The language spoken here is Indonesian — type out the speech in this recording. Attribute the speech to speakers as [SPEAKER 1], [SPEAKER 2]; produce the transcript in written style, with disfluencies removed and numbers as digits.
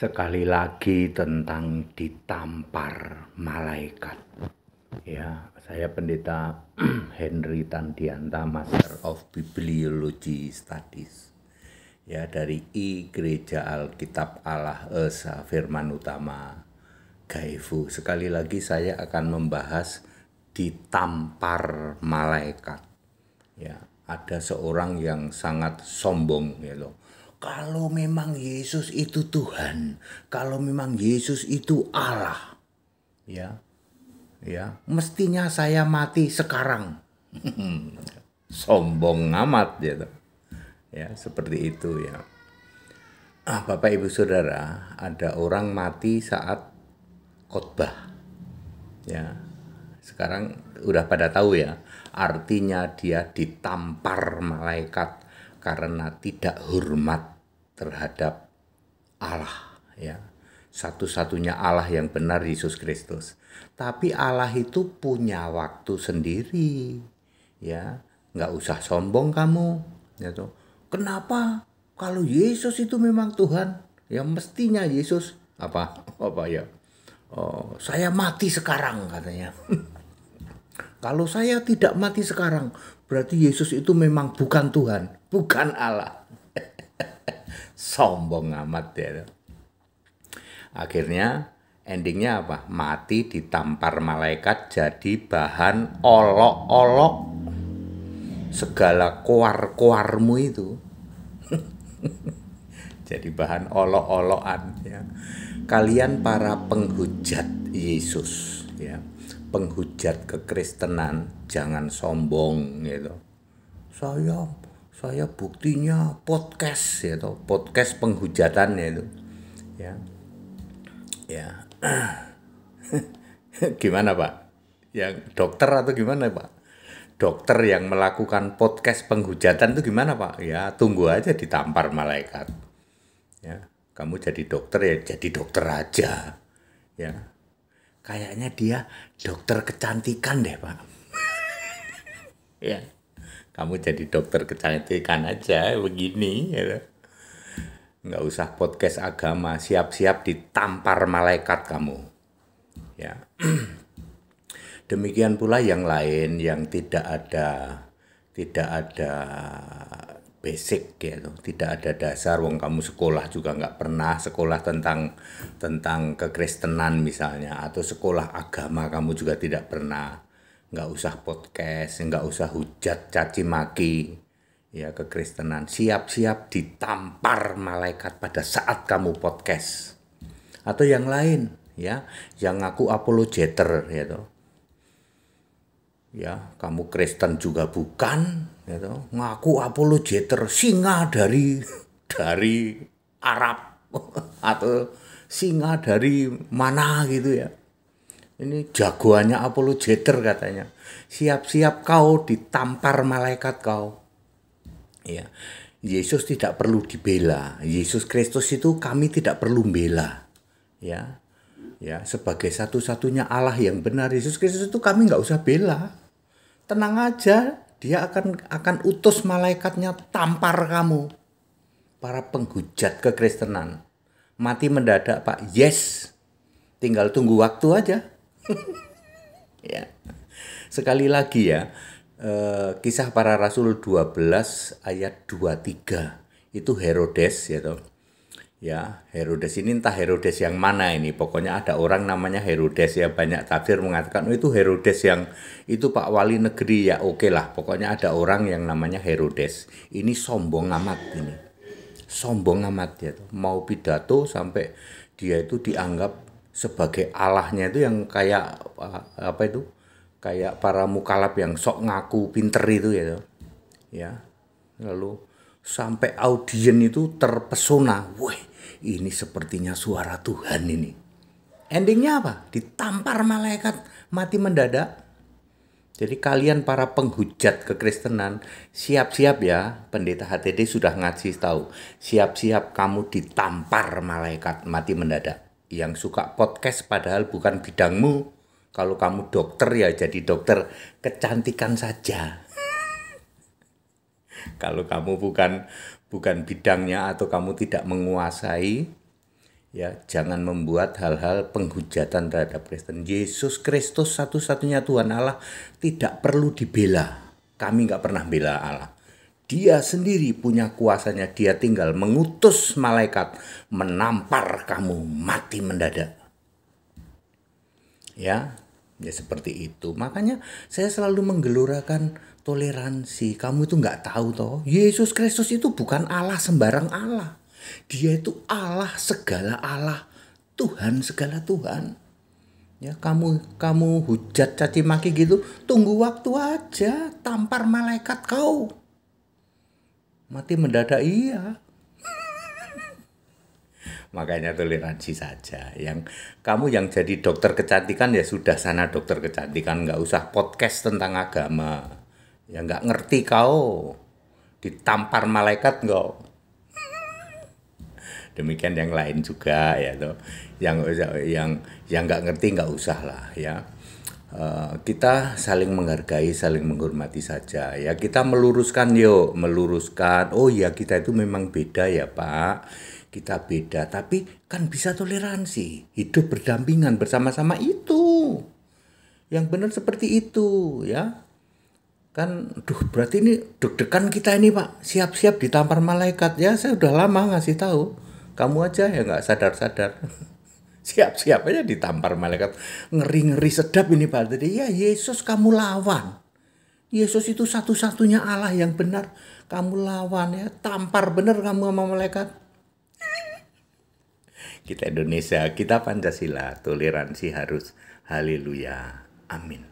[SPEAKER 1] Sekali lagi tentang ditampar malaikat. Ya, saya Pendeta Henry Tandianta, Master of Bibliology Studies. Ya, dari Gereja Alkitab Allah Esa Firman Utama Gaifu. Sekali lagi saya akan membahas ditampar malaikat. Ya, ada seorang yang sangat sombong gitu. Kalau memang Yesus itu Tuhan, kalau memang Yesus itu Allah, ya, mestinya saya mati sekarang. Sombong amat gitu. Ya, seperti itu ya. Bapak Ibu Saudara, ada orang mati saat khotbah. Ya. Sekarang udah pada tahu ya, artinya dia ditampar malaikat karena tidak hormat terhadap Allah, ya. Satu-satunya Allah yang benar, Yesus Kristus. Tapi Allah itu punya waktu sendiri, ya. Nggak usah sombong kamu, gitu. Kenapa? Kalau Yesus itu memang Tuhan, ya mestinya Yesus apa ya? Oh, saya mati sekarang katanya. Kalau saya tidak mati sekarang, berarti Yesus itu memang bukan Tuhan, bukan Allah. Sombong amat ya. Akhirnya endingnya apa? Mati ditampar malaikat jadi bahan olok-olok segala koar-koarmu itu. Jadi bahan olok-olokan ya. Kalian para penghujat Yesus ya, penghujat kekristenan, jangan sombong gitu. Saya buktinya podcast gitu, podcast penghujatan itu ya. Ya. Gimana Pak? Yang dokter atau gimana Pak? Dokter yang melakukan podcast penghujatan itu gimana Pak? Ya tunggu aja ditampar malaikat. Ya, kamu jadi dokter ya jadi dokter aja. Ya. Kayaknya dia dokter kecantikan deh Pak. Ya. Kamu jadi dokter kecantikan aja begini ya. Nggak usah podcast agama, siap-siap ditampar malaikat kamu. Ya. Demikian pula yang lain yang tidak ada basic gitu, tidak ada dasar. Wong kamu sekolah juga nggak pernah sekolah tentang kekristenan misalnya, atau sekolah agama kamu juga tidak pernah. Nggak usah podcast, nggak usah hujat caci maki ya kekristenan. Siap-siap ditampar malaikat pada saat kamu podcast. Atau yang lain ya, yang ngaku apologeter gitu. Ya, kamu Kristen juga bukan, gitu. Ngaku apologeter, singa dari Arab atau singa dari mana gitu ya. Ini jagoannya apologeter katanya. Siap-siap kau ditampar malaikat kau. Ya, Yesus tidak perlu dibela. Yesus Kristus itu kami tidak perlu bela. Ya, ya sebagai satu-satunya Allah yang benar, Yesus Kristus itu kami nggak usah bela. Tenang aja, dia akan utus malaikatnya tampar kamu. Para penghujat kekristenan. Mati mendadak Pak, yes. Tinggal tunggu waktu aja. Ya. Sekali lagi ya, Kisah Para Rasul 12 ayat 23. Itu Herodes ya toh. Ya, Herodes ini entah Herodes yang mana ini. Pokoknya ada orang namanya Herodes ya. Banyak tafsir mengatakan oh, itu Herodes yang itu Pak Wali Negeri ya. Oke lah, pokoknya ada orang yang namanya Herodes. Ini sombong amat ini. Sombong amat ya. Mau pidato sampai dia itu dianggap sebagai Allahnya itu yang kayak apa itu? Kayak para mukalaf yang sok ngaku pinter itu ya. Ya. Lalu sampai audien itu terpesona. Wih, ini sepertinya suara Tuhan ini. Endingnya apa? Ditampar malaikat, mati mendadak. Jadi kalian para penghujat kekristenan, siap-siap ya, Pendeta HTD sudah ngasih tahu. Siap-siap kamu ditampar malaikat, mati mendadak. Yang suka podcast padahal bukan bidangmu. Kalau kamu dokter ya jadi dokter kecantikan saja. Kalau kamu bukan bidangnya atau kamu tidak menguasai, Ya, jangan membuat hal-hal penghujatan terhadap Kristen. Yesus Kristus satu-satunya Tuhan Allah tidak perlu dibela. Kami nggak pernah bela Allah. Dia sendiri punya kuasanya. Dia tinggal mengutus malaikat menampar kamu mati mendadak. Ya, ya seperti itu. Makanya saya selalu menggelurakan toleransi. Kamu itu nggak tahu toh, Yesus Kristus itu bukan Allah sembarang Allah. Dia itu Allah segala Allah, Tuhan segala Tuhan. Ya, kamu hujat caci maki gitu, tunggu waktu aja, tampar malaikat kau. Mati mendadak iya. Makanya toleransi saja. Kamu yang jadi dokter kecantikan ya sudah sana dokter kecantikan, nggak usah podcast tentang agama. Ya nggak ngerti kau, ditampar malaikat nggak. Demikian yang lain juga ya toh. Yang nggak ngerti nggak usah lah ya. Kita saling menghargai, saling menghormati saja ya. Kita meluruskan meluruskan. Oh ya, kita itu memang beda ya Pak. Kita beda, tapi kan bisa toleransi, hidup berdampingan bersama-sama itu. Yang benar seperti itu ya. Kan berarti ini deg-degan kita ini Pak, siap-siap ditampar malaikat ya. Saya udah lama ngasih tahu, kamu aja ya nggak sadar-sadar. Siap-siap aja ditampar malaikat, ngeri-ngeri sedap ini Pak. Jadi ya Yesus kamu lawan, Yesus itu satu-satunya Allah yang benar, kamu lawan ya, tampar bener kamu sama malaikat. Kita Indonesia, kita Pancasila, toleransi harus, haleluya, amin.